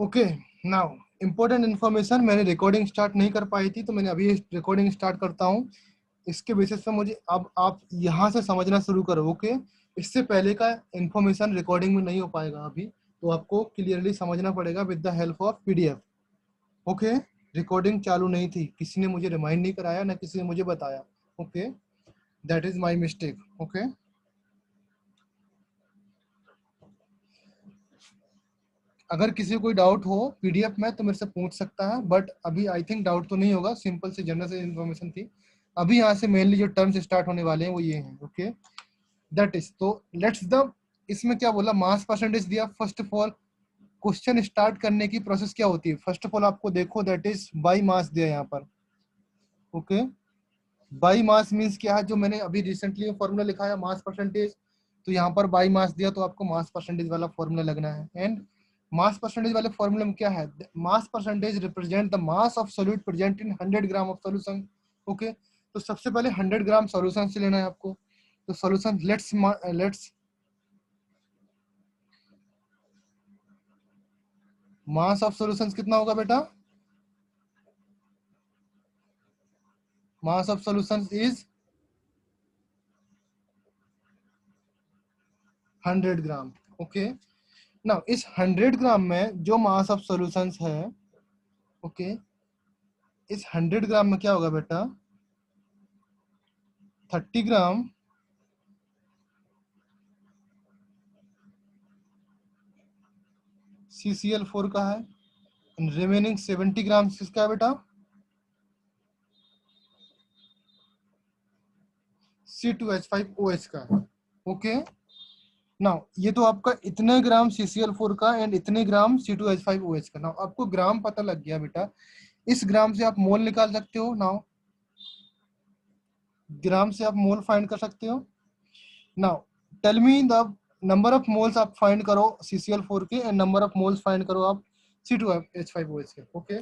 Okay, now important information, मैंने recording start नहीं कर पाई थी तो मैंने अभी रिकॉर्डिंग स्टार्ट करता हूँ। इसके बेसिस पे मुझे अब आप यहाँ से समझना शुरू करो। ओके, इससे पहले का इन्फॉर्मेशन रिकॉर्डिंग में नहीं हो पाएगा अभी, तो आपको क्लियरली समझना पड़ेगा with the help of PDF. Okay, recording चालू नहीं थी, किसी ने मुझे रिमाइंड नहीं कराया, ना किसी ने मुझे बताया। Okay, that is my mistake. Okay, अगर किसी को कोई डाउट हो पीडीएफ में तो मेरे से पूछ सकता है, बट अभी आई थिंक डाउट तो नहीं होगा, सिंपल से जनरल से इन्फॉर्मेशन थी। अभी यहाँ से मेनली जो टर्म्स स्टार्ट होने वाले हैं वो ये हैं। ओके, दैट इज, तो लेट्स द, इसमें क्या बोला, मास परसेंटेज दिया। First of all question start करने की प्रोसेस क्या होती है, फर्स्ट ऑफ ऑल आपको देखो दैट इज बाई मास दिया यहाँ पर। ओके, बाई मास मीन्स क्या है, जो मैंने अभी रिसेंटली फॉर्मूला लिखा है मास परसेंटेज, तो यहाँ पर बाई मास दिया तो आपको मास परसेंटेज वाला फॉर्मूला लगना है। एंड मास परसेंटेज वाले फॉर्मूले में क्या है, mass percentage represent the mass of solute present in 100 gram of solution. Okay, तो सबसे पहले 100 ग्राम सॉल्यूशन से लेना है आपको। तो solution let's mass of solutions कितना होगा बेटा, मास of solutions is 100 gram. Okay, now इस 100 ग्राम में जो मास ऑफ सॉल्यूशंस है, ओके, इस 100 ग्राम में क्या होगा बेटा, 30 ग्राम CCl4 का है, रिमेनिंग 70 ग्राम किसका है बेटा, C2H5OH का है। ओके, नाउ ये तो आपका इतने ग्राम CCl4 का एंड इतने ग्राम C2H5OH का। नाउ आपको ग्राम पता लग गया बेटा, इस ग्राम से आप मोल निकाल सकते हो। नाउ ग्राम से आप मोल फाइंड कर सकते हो। Now tell me the number of moles आप फाइंड करो CCl4 के, and number of moles find करो आप C2H5OH के। ओके,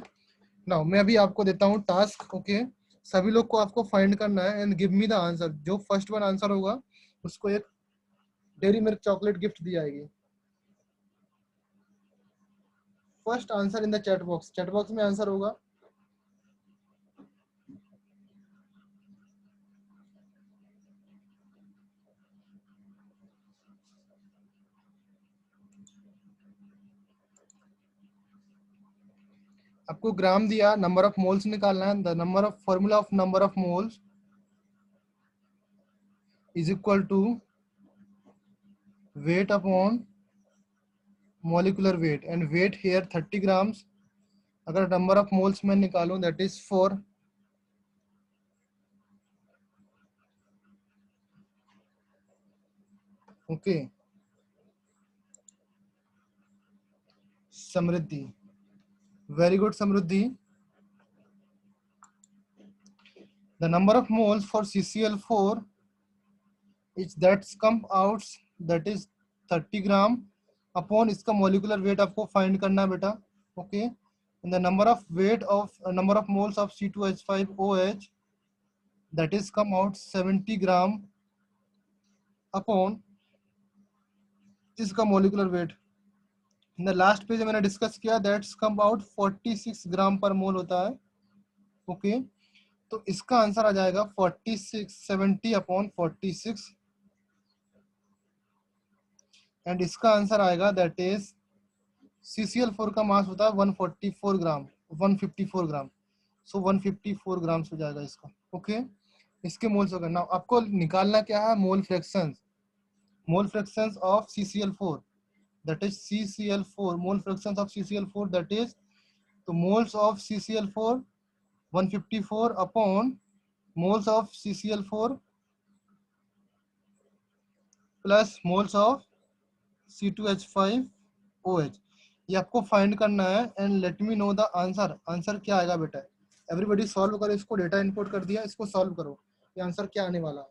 नाउ मैं अभी आपको देता हूँ टास्क। ओके, सभी लोग को आपको फाइंड करना है and give me the answer. जो फर्स्ट वन आंसर होगा उसको एक डेयरी मिल्क चॉकलेट गिफ्ट दी जाएगी। First answer in the chat box में आंसर होगा। आपको ग्राम दिया, नंबर ऑफ मोल्स निकालना है। The number of formula of number of moles is equal to weight upon molecular weight, and weight here 30 grams. अगर number of moles में निकालूं that is 4। Okay, Samriddhi, very good Samriddhi. The number of moles for CCl4 is that's come out, that is 30 gram upon इसका molecular wait आपको find करना है बेटा। Okay, and the number of moles of C2H5OH that is come out 70 gram upon इसका molecular weight. In the last page मैंने discuss किया that's come out 46 gram per mole होता है। ओके, तो इसका आंसर आ जाएगा 46, 70 अपॉन 46, एंड इसका answer आएगा दैट इज CCl4 का मास होता है 144 ग्राम, 154 ग्राम, सो 154 ग्राम हो जाएगा इसका। ओके, इसके मोल्स होगा। नाउ आपको निकालना क्या है, mole fractions of CCl4, that is CCl4, mole fractions of CCl4 that is, तो moles of CCl4 154 upon moles of CCl4 plus moles of C2H5OH, ये आपको फाइंड करना है। And let me know the answer. Answer क्या आएगा बेटा, everybody solve करो इसको। डेटा इनपुट कर दिया, इसको सॉल्व करो, ये आंसर क्या आने वाला है।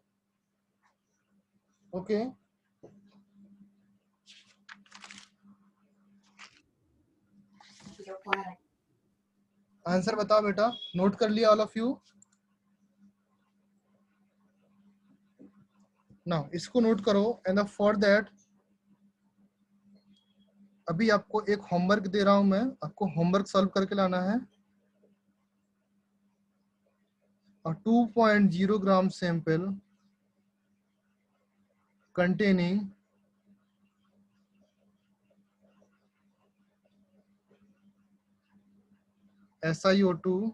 ओके, आंसर बताओ बेटा, नोट कर लिया ऑल ऑफ यू। नाउ इसको नोट करो, एंड फॉर दैट अभी आपको एक होमवर्क दे रहा हूं मैं, आपको होमवर्क सॉल्व करके लाना है। A 2.0 gram sample containing SiO2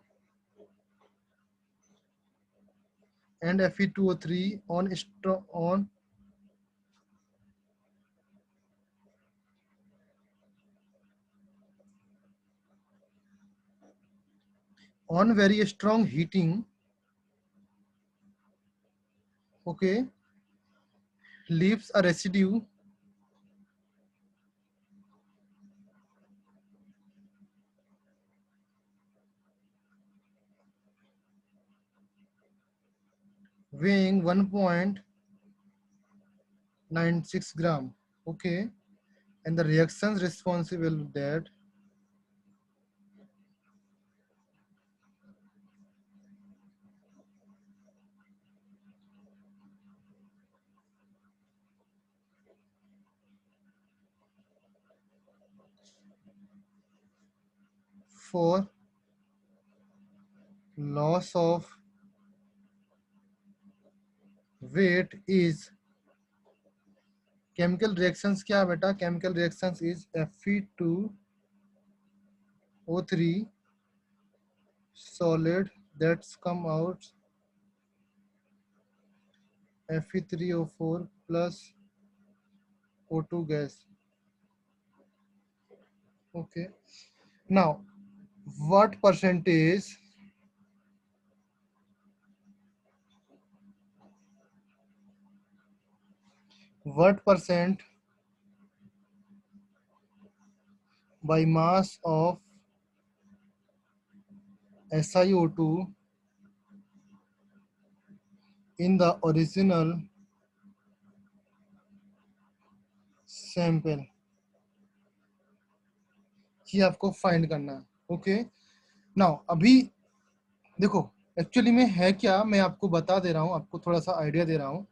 and Fe2O3 on very strong heating, okay, leaves a residue weighing 1.96 gram, okay, and the reactions responsible that for loss of weight is chemical reactions क्या है बेटा, chemical reactions is Fe2O3 solid that's come out Fe3O4 plus O2 gas, okay. Now what percentage by mass of SiO2 in the original sample, ये आपको find करना है, okay. Now अभी देखो actually में है क्या, मैं आपको बता दे रहा हूँ, आपको थोड़ा सा आइडिया दे रहा हूँ।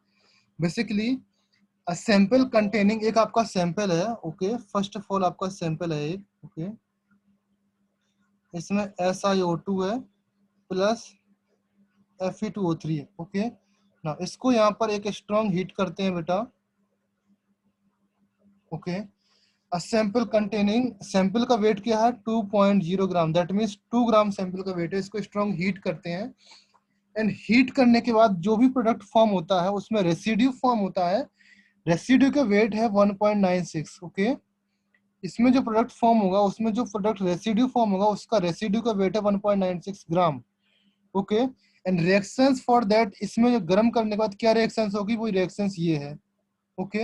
बेसिकली अ सैंपल कंटेनिंग, एक आपका सैंपल है, ओके, फर्स्ट ऑफ ऑल आपका सैंपल है एक, ओके, इसमें SiO2 है प्लस Fe2O3 है, ओके ना। इसको यहाँ पर एक स्ट्रॉन्ग हीट करते हैं बेटा, okay. A sample containing, sample का वेट क्या है 2.0 ग्राम, दैट मीन्स 2 ग्राम सैंपल का वेट है। इसको स्ट्रॉन्ग हीट करते हैं एंड हीट करने के बाद जो भी प्रोडक्ट फॉर्म होता है उसमें रेसिड्यू फॉर्म होता है। रेसिड्यू का वेट है 1.96, ओके। इसमें जो प्रोडक्ट फॉर्म होगा, उसमें जो प्रोडक्ट रेसिड्यू फॉर्म होगा उसका रेसिड्यू का वेट है 1.96 gram, okay. And reactions for that, इसमें जो गर्म करने के बाद क्या रिएक्शंस होगी, वो रिएक्शंस ये है, ओके।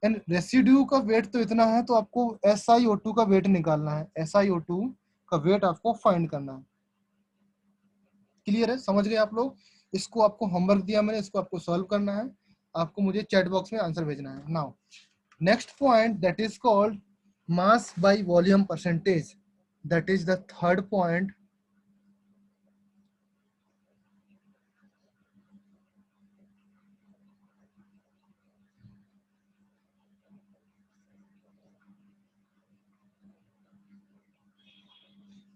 एंड रेसिड्यू का वेट तो इतना है, तो आपको SiO2 का वेट निकालना है, SiO2 का वेट आपको फाइंड करना है। क्लियर है, समझ गए आप लोग? इसको आपको होमवर्क दिया मैंने, इसको आपको सॉल्व करना है, आपको मुझे चैट बॉक्स में आंसर भेजना है। Now next point that is called mass by volume percentage, that is the third point.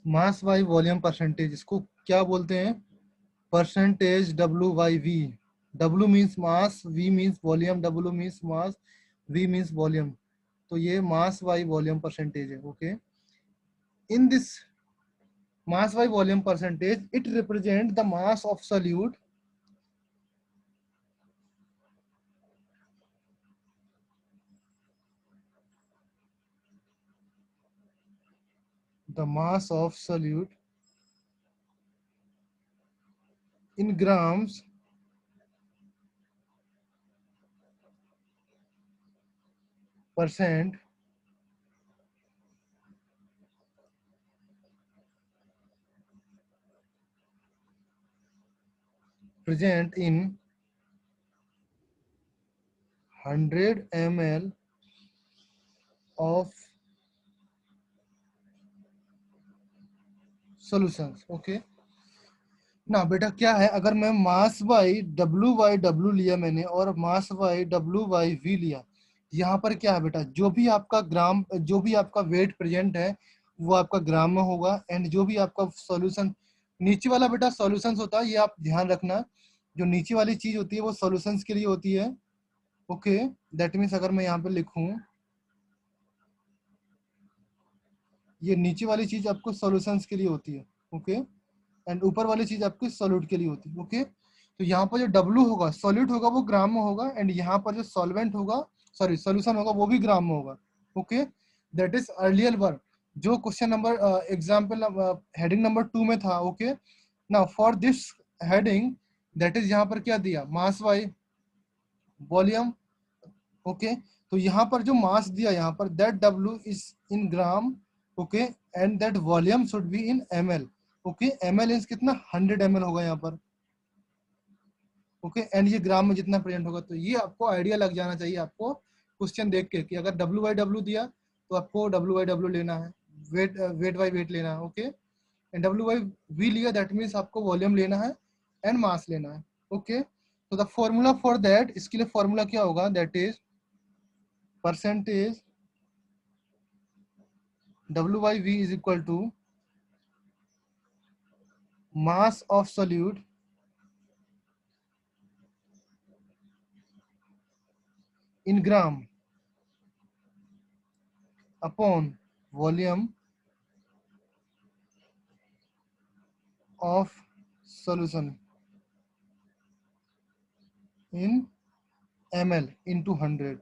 Mass by volume percentage, इसको क्या बोलते हैं, percentage W/V। W means mass, V means volume, W means mass, V means volume. तो ये mass by volume percentage है, okay. In this mass by volume percentage, it represents the mass of solute in grams percent present in 100 ml of solutions, okay। ना बेटा क्या है, अगर मैं mass by W लिया मैंने और मास बाई W/V लिया, यहाँ पर क्या है बेटा, जो भी आपका ग्राम, जो भी आपका वेट प्रेजेंट है वो आपका ग्राम में होगा, एंड जो भी आपका सॉल्यूशन नीचे वाला बेटा सॉल्यूशंस होता है, ये आप ध्यान रखना, जो नीचे वाली चीज होती है वो सॉल्यूशंस के लिए होती है। ओके, दैट मीन्स अगर मैं यहाँ पे लिखूं, ये नीचे वाली चीज आपको सॉल्यूशंस के लिए होती है। ओके, एंड ऊपर वाली चीज आपकी सॉल्यूट के लिए होती है। ओके, तो यहाँ पर जो W होगा, सॉल्यूट होगा, वो ग्राम में होगा, एंड यहाँ पर जो सॉल्वेंट होगा, सॉरी सॉल्यूशन होगा, वो भी ग्राम में होगा। Okay, that is earlier work, जो question number example heading number 2 में था। Okay, now for this heading, that is यहाँ पर क्या दिया, मास बाय वॉल्यूम। ओके, तो यहाँ पर जो मास दिया, यहाँ पर that W is in gram. Okay, and that volume should be in ml। Okay, ml is कितना, 100 ml होगा यहाँ पर। ओके, एंड ये ग्राम में जितना प्रेजेंट होगा, तो ये आपको आइडिया लग जाना चाहिए आपको क्वेश्चन देख के कि अगर W/W दिया तो आपको W/W लेना है, वेट बाई वेट लेना है। ओके, एंड W/V लिया, दैट मीन्स आपको वॉल्यूम लेना है एंड मास लेना है। ओके, तो द फॉर्मूला फॉर दैट, इसके लिए फॉर्मूला क्या होगा, that is percentage W/V is equal to mass of solute in gram upon volume of solution in ml into 100।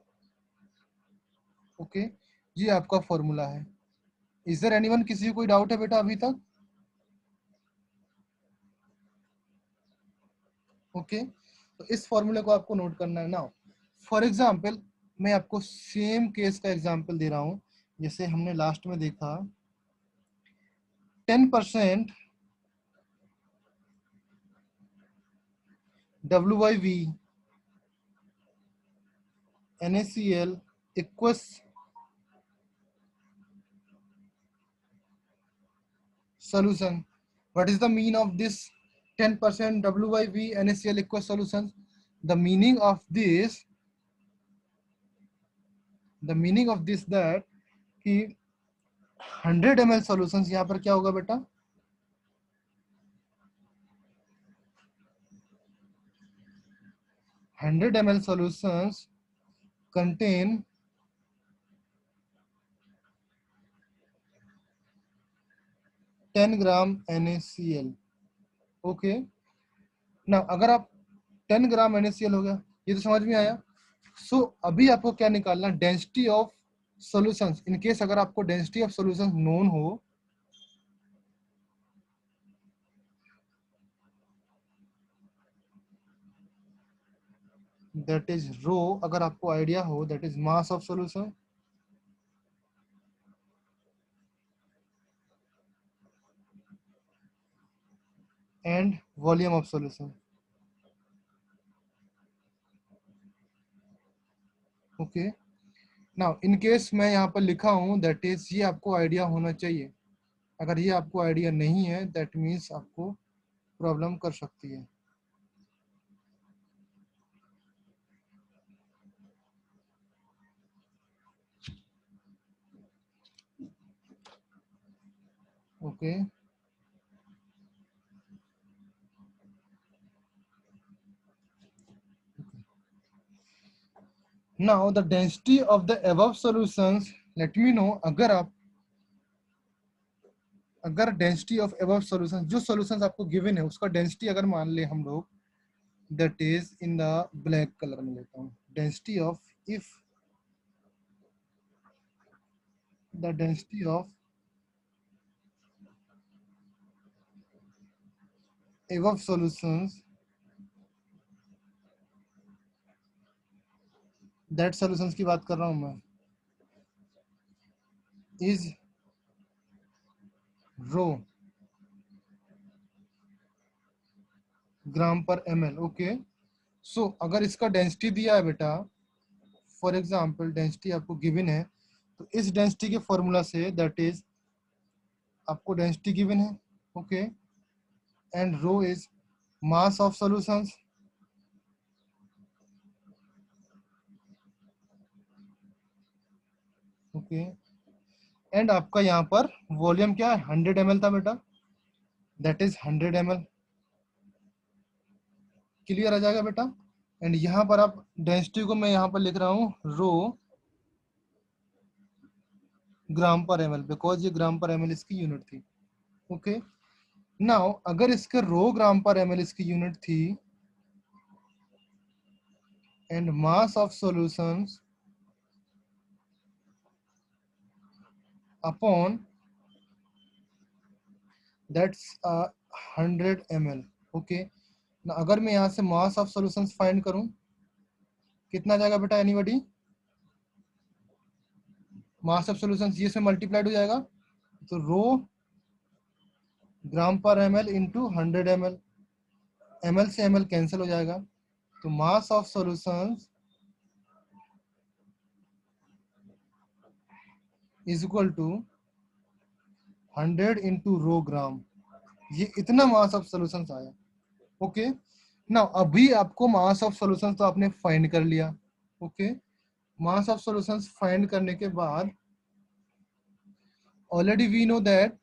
Okay, ये आपका फॉर्मूला है। इज देयर एनीवन, किसी को कोई डाउट है बेटा अभी तक? ओके, तो इस फॉर्मूले को आपको नोट करना है। नाउ फॉर एग्जांपल, मैं आपको सेम केस का एग्जांपल दे रहा हूं, जैसे हमने लास्ट में देखा 10% W/V NaCl equals solution. What is the mean of this 10% W/V NaCl equals solution? The meaning of this, that कि 100 ml solutions, यहाँ पर क्या होगा बेटा, 100 ml solutions contain 10 gram NaCl। Okay, ना अगर आप 10 ग्राम NaCl हो गया, ये तो समझ में आया। सो अभी आपको क्या निकालना, density of solutions. In case अगर आपको डेंसिटी ऑफ सॉल्यूशंस नोन हो, दैट इज रो, अगर आपको आइडिया हो, that is mass of solution and volume of solution. Okay, now in case मैं यहाँ पर लिखा हूँ, दैट इज, ये आपको आइडिया होना चाहिए। अगर ये आपको आइडिया नहीं है, दैट मीन्स आपको प्रॉब्लम कर सकती है। Okay, now the density of the above solutions, late me know, अगर डेंसिटी ऑफ अबव सॉल्यूशंस, जो सॉल्यूशंस आपको गिवन है उसका डेंसिटी अगर मान ले हम लोग, that is in the black colour में लेता हूँ, density of, if the density of above solutions, that solutions की बात कर रहा हूं मैं, is row gram per ml। Okay, सो अगर इसका डेंसिटी दिया है बेटा, फॉर एग्जांपल डेंसिटी आपको गिवन है, तो इस डेंसिटी के फॉर्मूला से, दैट इज आपको डेंसिटी गिवन है। Okay, and rho is mass of solutions okay, and आपका यहाँ पर वॉल्यूम क्या है, 100 ml था बेटा, दैट इज 100 ml। क्लियर आ जाएगा बेटा। एंड यहाँ पर आप डेंसिटी को मैं यहाँ पर लिख रहा हूँ रो ग्राम पर ml, बिकॉज ये ग्राम पर ml इसकी यूनिट थी। ओके, नाउ अगर इसके रो ग्राम पर ml इसकी यूनिट थी and mass of solutions upon that's 100 ml। Okay, अगर मैं यहाँ से मास ऑफ सॉल्यूशंस फाइंड करूं, कितना जाएगा बेटा, एनीबॉडी? मास ऑफ सॉल्यूशंस ये से मल्टीप्लाइड हो जाएगा, तो रो gram per ml into 100 ml, ml से ml कैंसिल हो जाएगा, तो mass of solutions is equal to 100 into rho gram. ये इतना मास ऑफ सॉल्यूशंस आया। ओके, ना अभी आपको मास ऑफ सॉल्यूशंस तो आपने फाइंड कर लिया। Okay, mass of solutions find करने के बाद already we know that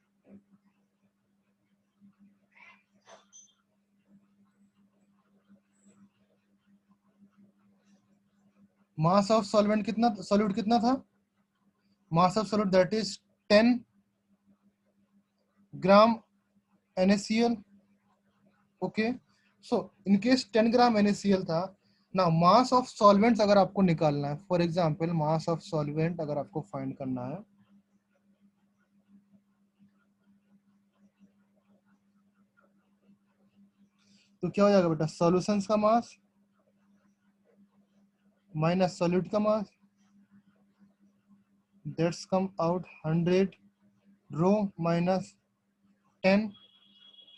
mass of solvent कितना, सॉल्यूट कितना था, mass of solute that is 10 gram NaCl। Okay, so in case 10 gram NaCl था ना, मास ऑफ सॉल्वेंट्स अगर आपको निकालना है, for example mass of solvent अगर आपको फाइंड करना है, तो क्या हो जाएगा बेटा, सॉल्यूशंस का मास माइनस सॉल्यूट का mass, that's come out 100 rho minus 10,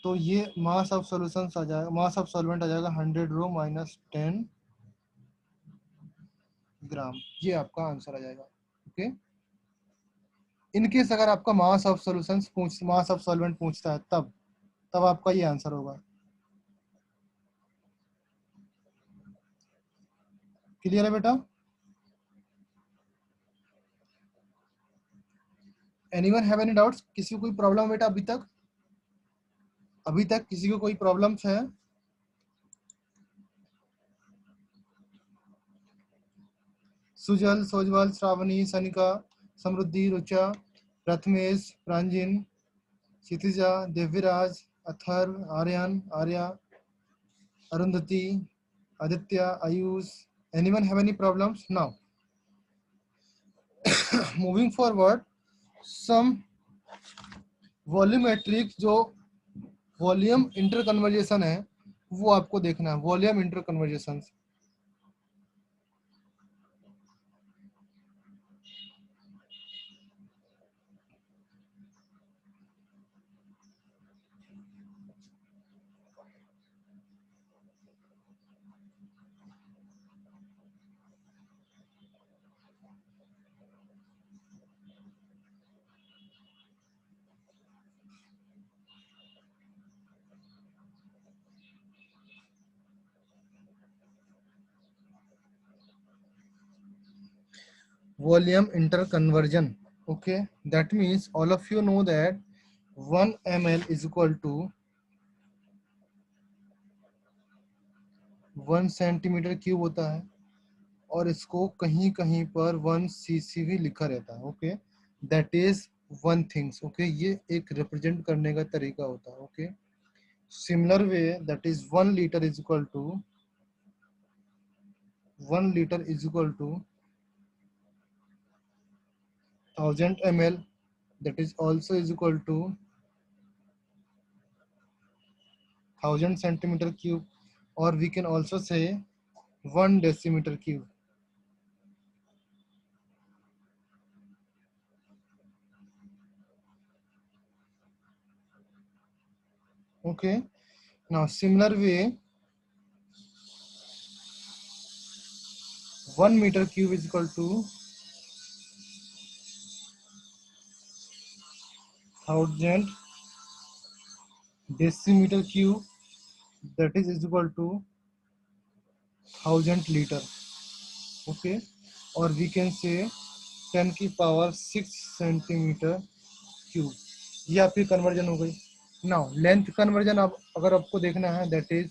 तो ये मास ऑफ सॉल्यूशंस आ जाएगा, मास ऑफ सॉल्वेंट आ जाएगा 100 रो माइनस 10 ग्राम। ये आपका आंसर आ जाएगा। ओके, इनकेस अगर आपका मास of solutions mass of solvent पूछता है, तब तब आपका ये आंसर होगा। क्लियर है बेटा? Anyone have any doubts? किसी को कोई प्रॉब्लम बेटा अभी तक? अभी तक किसी को कोई प्रॉब्लम्स है? Sujal, Sojwal, Shravani, Sanika, Samruddhi, Rucha, Prathamesh, Pranjin, Kshitija, Devyaraj, Atharva, Aryan, Arya, Arundhati, Aditya, Ayush, anyone have any problems? Now moving forward, some volumetric जो वॉल्यूम इंटर कन्वर्जेशन है वो आपको देखना है, volume interconversion. volume interconversion. Okay, that means all of you know that 1 ml is equal to 1 centimetre cube होता है, और इसको कहीं कहीं पर 1 cc भी लिखा रहता है। Okay, that is one things. Okay, ये एक रिप्रेजेंट करने का तरीका होता है। Okay, similar way that is 1 litre is equal to 1 litre is equal to 1000 ml, that is also is equal to 1000 centimeter cube, or we can also say 1 decimeter cube. Okay, now similar way 1 meter cube is equal to 1000 decimeter cube, that is equal to 1000 liter. Okay, or we can say 10⁻⁶ centimetre cube. ये आपकी conversion हो गई। Now length conversion अब अगर आपको देखना है, that is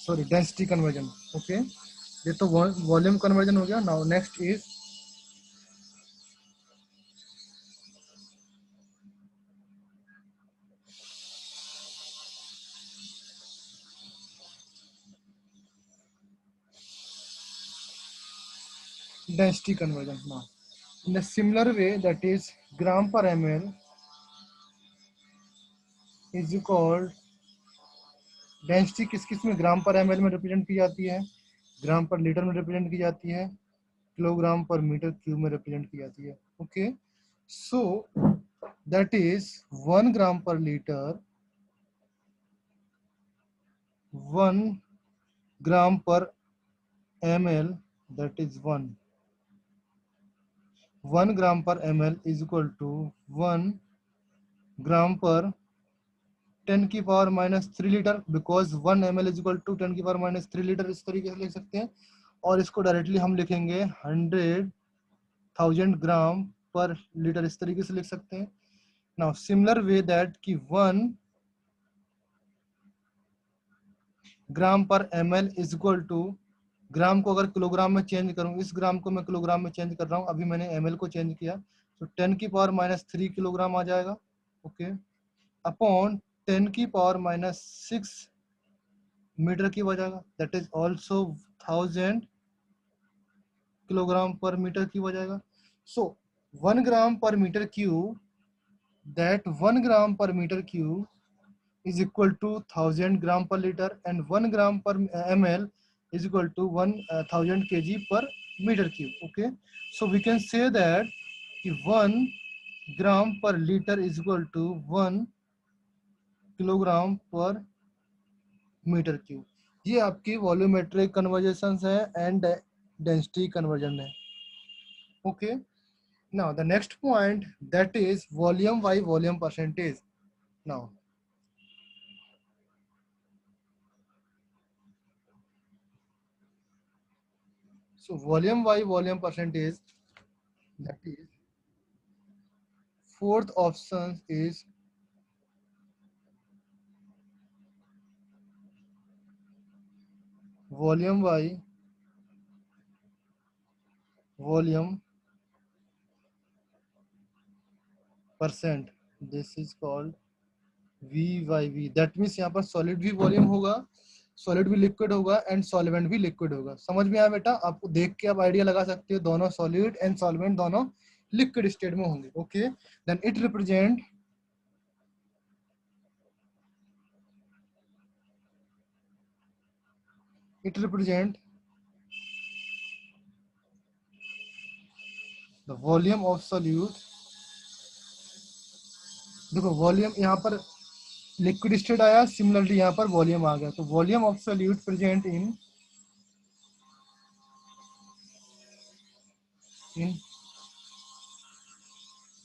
sorry density conversion. Okay, ये तो वॉल्यूम कन्वर्जन हो गया। Now next is density conversion. Now, in a similar way, that is gram per ml is called density. किस किस में ग्राम पर ml में रिप्रेजेंट की जाती है, ग्राम पर लीटर में रिप्रेजेंट की जाती है, किलोग्राम पर मीटर क्यूब में रिप्रेजेंट की जाती है। Okay, so that is 1 gram per litre, 1 gram per ml, that is 1 gram per ml is equal to 1 gram पर 10⁻³ litre, because 1 ml is equal to 10⁻³ litre. इस तरीके से लिख सकते हैं, और इसको डायरेक्टली हम लिखेंगे 100,000 ग्राम पर लीटर, इस तरीके से लिख सकते हैं। नाउ सिमिलर वे दैट कि 1 gram per ml is equal to, ग्राम को अगर किलोग्राम में चेंज करूं, इस ग्राम को मैं किलोग्राम में चेंज कर रहा हूं, अभी मैंने ml को चेंज किया, तो 10⁻³ किलोग्राम आ जाएगा। ओके, अपॉन 10⁻⁶ मीटर की हो जाएगा, दैट इज ऑल्सो 1000 किलोग्राम पर मीटर की हो जाएगा। सो 1 ग्राम पर मीटर क्यूब, दैट 1 ग्राम पर metre cube is equal to 1000 gram per liter, and 1 gram per ml is equal to 1000 kg per meter cube. Okay, so we can say that 1 gram per liter is equal to 1 kilogram per metre cube. ये आपकी volumetric conversation है and density conversion है। Okay, now the next point that is volume by volume percentage. Now so volume by volume percentage, that is fourth option is volume by volume percent, this is called V by V। that means यहाँ पर solid भी volume होगा, solid भी liquid होगा, and solvent भी liquid होगा। समझ में आया बेटा? आपको देख के आप आइडिया लगा सकते हो, दोनों सॉलिड एंड सॉल्वेंट दोनों लिक्विड स्टेट में होंगे। Okay, then it represent the volume of solute. देखो वॉल्यूम यहाँ पर लिक्विड स्टेट आया, सिमिलरली यहाँ पर वॉल्यूम आ गया, तो volume of solute present in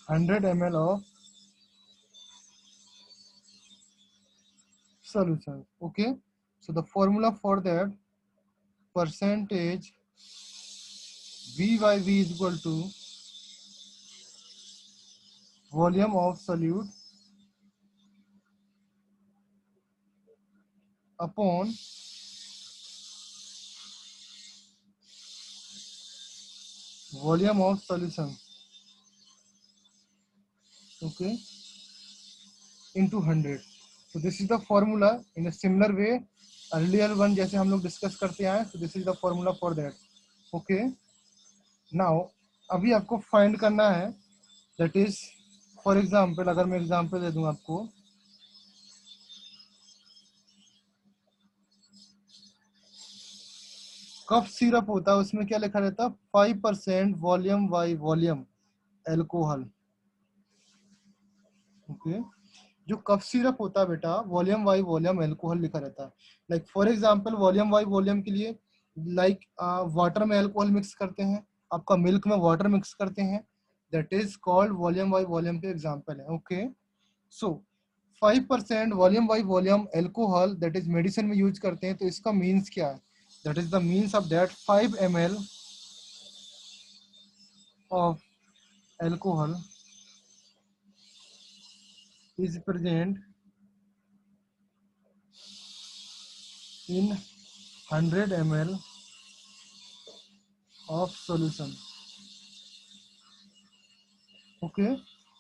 100 ml of solution. Okay, so the formula for that, percentage V by V is equal to volume of solute upon volume of solution, okay, into 100. So this is the formula in a similar way, earlier one जैसे हम लोग discuss करते आए, so this is the formula for that. Okay, now अभी आपको find करना है, that is for example, अगर मैं एग्जांपल दे दूं आपको, कफ सिरप होता है, उसमें क्या लिखा रहता है, 5% volume by volume alcohol. Okay, जो कफ सिरप होता है बेटा, वॉल्यूम बाई वॉल्यूम एल्कोहल लिखा रहता है। Like for example volume by volume के लिए, लाइक वाटर में एल्कोहल मिक्स करते हैं, आपका मिल्क में वाटर मिक्स करते हैं, that is called volume by volume के एग्जांपल है। Okay, so 5% volume by volume alcohol that is medicine में यूज करते हैं, तो इसका मीन्स क्या है? That is the means of that 5 ml of alcohol is present in 100 ml of solution. Okay,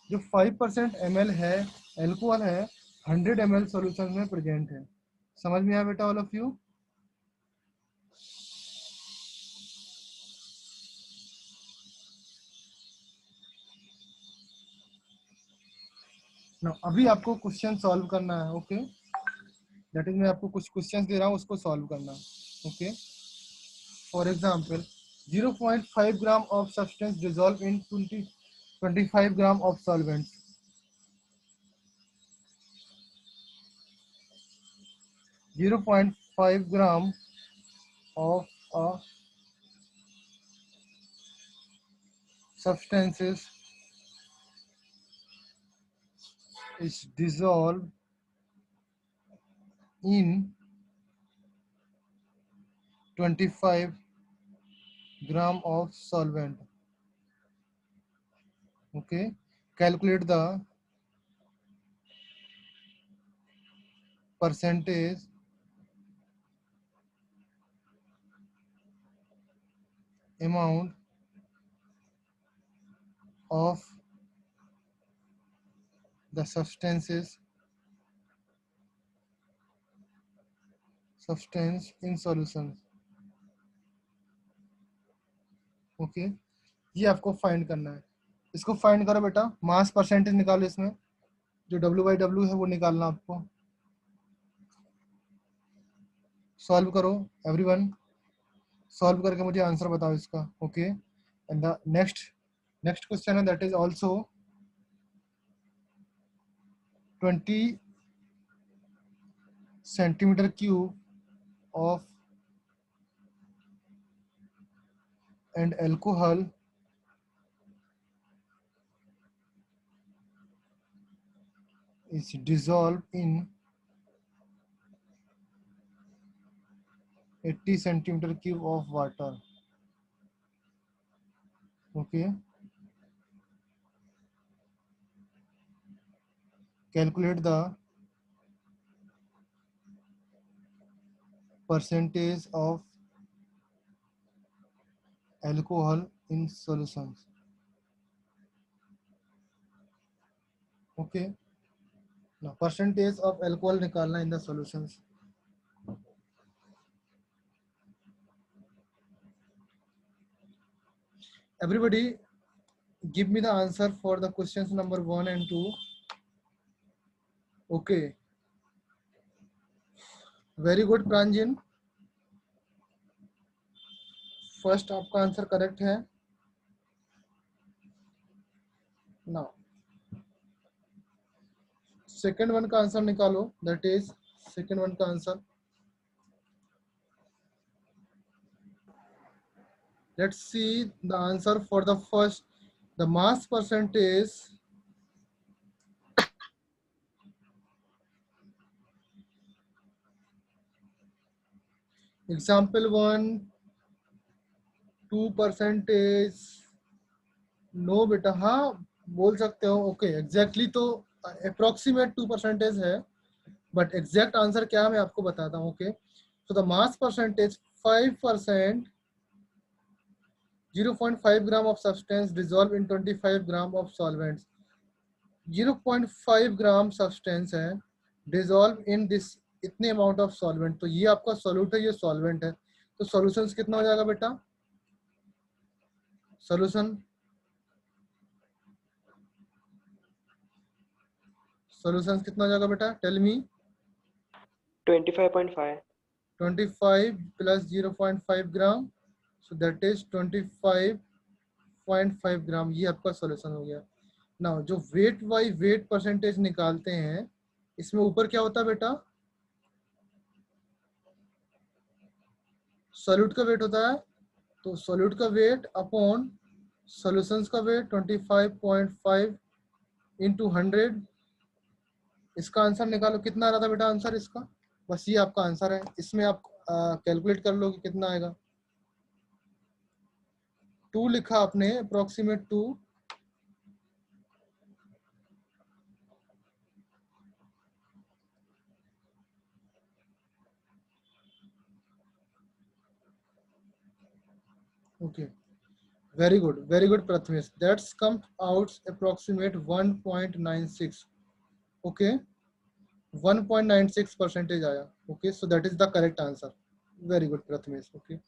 जो 5% ml है एल्कोहल है 100 ml सॉल्यूशन में प्रेजेंट है। समझ में आया बेटा ऑल ऑफ यू? ना अभी आपको क्वेश्चन सॉल्व करना है। ओके, दैट इज मैं आपको कुछ क्वेश्चंस दे रहा हूँ, उसको सॉल्व करना। Okay, for example 0.5 gram of substance dissolve in 25 gram of solvent. 0.5 gram of a substances is dissolved in 25 gram of solvent. Okay, calculate the percentage amount of the substance in solutions. Okay, ये आपको find करना है। इसको find करो बेटा, mass percentage निकालो, इसमें जो W/W है वो निकालना आपको। सॉल्व करो एवरीवन, सॉल्व करके मुझे आंसर बताओ इसका। Okay, and the next question है that is also 20 centimeter cube of and alcohol is dissolved in 80 centimeter cube of water. Okay, calculate the percentage of alcohol in solutions. Okay, now percentage of alcohol निकालना in the solutions. Everybody give me the answer for the questions number 1 and 2. Okay, very good प्रांजन, first आपका answer correct है। Now second one का answer निकालो, that is second one का answer. Let's see the answer for the first, the mass percentage example 1 2%। No बेटा, हाँ बोल सकते हो। ओके, एग्जैक्टली तो अप्रोक्सीमेट 2% है, बट एग्जैक्ट आंसर क्या मैं आपको बताता हूँ। Okay, so the mass percentage 5%, 0.5 gram of substance dissolve in 25 gram of solvents. 0.5 gram substance है डिसॉल्व इन दिस इतने अमाउंट ऑफ सॉल्वेंट, तो ये आपका सॉल्यूट है, ये सॉल्वेंट है, तो सॉल्यूशंस कितना हो जाएगा बेटा? सॉल्यूशन सॉल्यूशंस कितना हो जाएगा बेटा? Tell me. 25.5 25 plus 0.5 gram, so that is 25.5 gram. ये आपका सॉल्यूशन हो गया। नाउ जो वेट बाई वेट परसेंटेज निकालते हैं, इसमें ऊपर क्या होता है बेटा? सॉल्यूट का वेट होता है, तो सॉल्यूट का वेट अपॉन सॉल्यूशंस का वेट 25.5 इंटू 100 इसका आंसर निकालो, कितना आ रहा था बेटा आंसर इसका, बस ये आपका आंसर है। इसमें आप कैलकुलेट कर लो कि कितना आएगा। 2 लिखा आपने, approximate 2। Okay, very good Prathamesh, that's come out approximate 1.96. okay, 1.96% आया। okay, so that is the correct answer. very good Prathamesh. okay,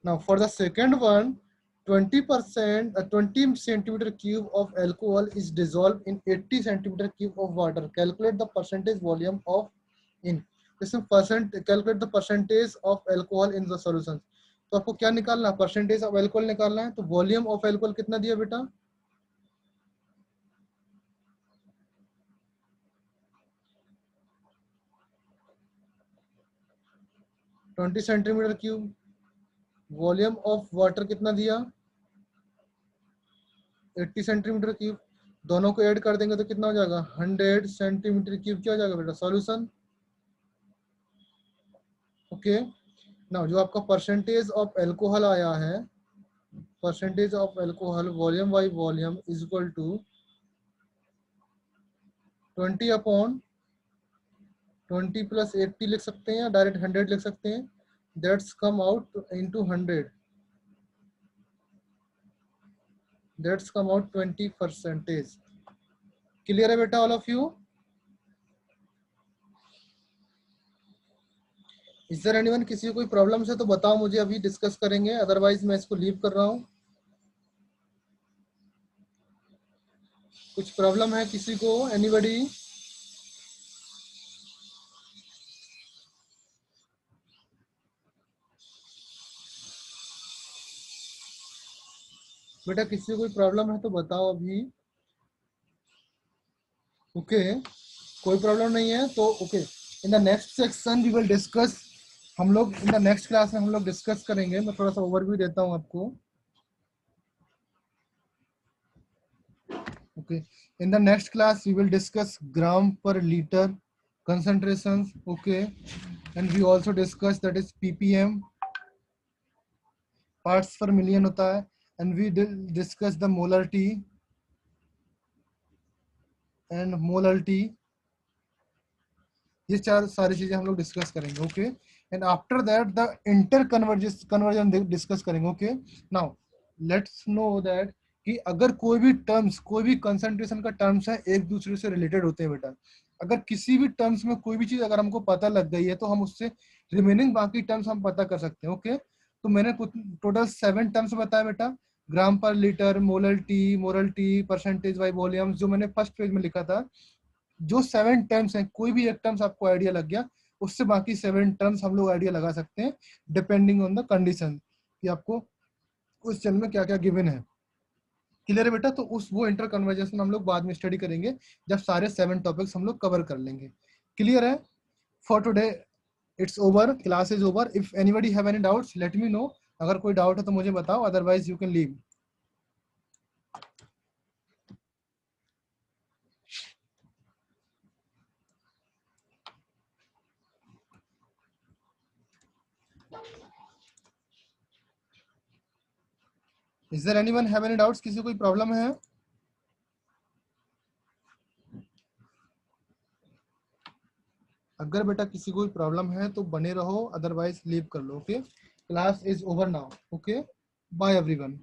now for the second one, 20%, 20 centimeter cube of alcohol is dissolved in 80 centimeter cube of water. Calculate the percentage volume of in, इसमें percent calculate the percentage of alcohol in the solution. तो आपको क्या निकालना है, percentage of alcohol निकालना है। तो volume of alcohol कितना दिया बेटा, 20 centimetre cube. Volume of water कितना दिया, 80 सेंटीमीटर क्यूब। दोनों को ऐड कर देंगे तो कितना हो जाएगा, 100 सेंटीमीटर क्यूब। क्या हो जाएगा बेटा, सॉल्यूशन। ओके, नाउ जो आपका परसेंटेज ऑफ एल्कोहल आया है, percentage of alcohol volume by volume is equal to 20 upon 20 plus 80 लिख सकते हैं या डायरेक्ट 100 लिख सकते हैं। That's come out into 100, that's come out 20%। Clear है बेटा all of you? Is there anyone, किसी को कोई प्रॉब्लम है तो बताओ मुझे, अभी डिस्कस करेंगे, अदरवाइज मैं इसको लीव कर रहा हूँ। कुछ प्रॉब्लम है किसी को, एनीबडी? बेटा किसी को कोई प्रॉब्लम है तो बताओ अभी। ओके, कोई प्रॉब्लम नहीं है तो okay, in the next section we will discuss, हम लोग इन द नेक्स्ट क्लास में हम लोग डिस्कस करेंगे। मैं थोड़ा सा ओवरव्यू देता हूँ आपको। Okay, in the next class we will discuss gram per litre concentrations. okay, and we also discussed that is ppm, parts per million होता है, and we discuss the molarity and molality। ये चार सारी चीजें हम लोग डिस्कस करेंगे। Okay, and after that the interconversion discuss करेंगे। Okay, now let's know that कि अगर कोई भी टर्म्स, कोई भी कंसंट्रेशन का टर्म्स है एक दूसरे से रिलेटेड होते हैं बेटा। अगर किसी भी टर्म्स में कोई भी चीज अगर हमको पता लग गई है तो हम उससे रिमेनिंग बाकी टर्म्स हम पता कर सकते हैं। ओके, तो मैंने कुछ टोटल 7 टर्म्स बताया बेटा, ग्राम per litre, मोलल्टी, percentage by volume, जो मैंने फर्स्ट पेज में लिखा था। जो 7 टर्म्स हैं, कोई भी एक टर्म्स आपको आइडिया लग गया, उससे बाकी 7 टर्म्स हम लोग आइडिया लगा सकते हैं डिपेंडिंग ऑन द कंडीशन कि आपको उस चल में क्या क्या गिवन है। क्लियर है बेटा? तो उस वो इंटर कन्वर्जेशन हम लोग बाद में स्टडी करेंगे जब सारे 7 टॉपिक्स हम लोग कवर कर लेंगे। क्लियर है? For today it's over, class is over. If anybody have any doubts let me know. अगर कोई डाउट है तो मुझे बताओ, otherwise you can leave. Is there anyone have any doubts? किसी को कोई प्रॉब्लम है? अगर बेटा किसी को कोई प्रॉब्लम है तो बने रहो, अदरवाइज लीव कर लो। Okay, class is over now. Okay, bye everyone.